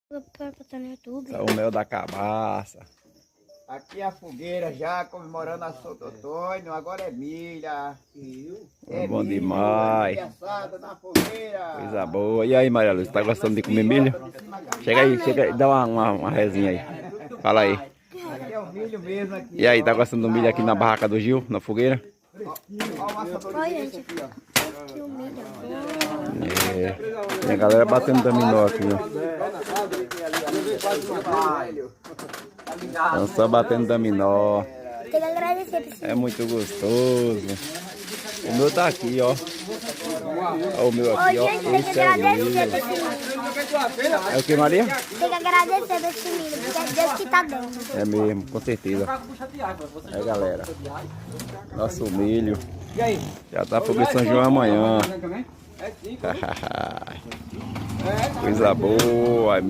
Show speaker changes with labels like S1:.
S1: Para botar no YouTube.
S2: É o mel da cabaça.
S3: Aqui é a fogueira já, comemorando a Santo Antônio, agora é milha. É
S2: Bom
S3: milho,
S2: demais.
S3: milha assada na fogueira.
S2: Coisa boa. E aí, Maria Lúcia, tá gostando de comer milho? Chega aí, dá uma resinha aí. Fala aí.
S3: Aqui é o milho mesmo aqui.
S2: E aí, tá gostando do milho aqui na barraca do Gil, na fogueira?
S3: Ó o assador de
S1: Olha,
S3: milho
S1: gente.
S3: aqui, ó.
S1: Que humilha.
S2: É. Tem a galera batendo dominó aqui, ó. Estão só batendo dominó.
S1: Tem que agradecer pra você.
S2: É muito gostoso. O meu tá aqui, ó. Ó, o meu aqui,
S1: Ô,
S2: ó.
S1: gente, tem que
S2: Esse é o
S1: agradecer
S2: milho.
S1: pra esse milho.
S2: É o que, Maria?
S1: Tem que agradecer pra esse milho, porque é Deus que tá dando.
S2: É mesmo, com certeza. É, galera. Nosso milho. Já tá fogo de São João amanhã. Coisa boa,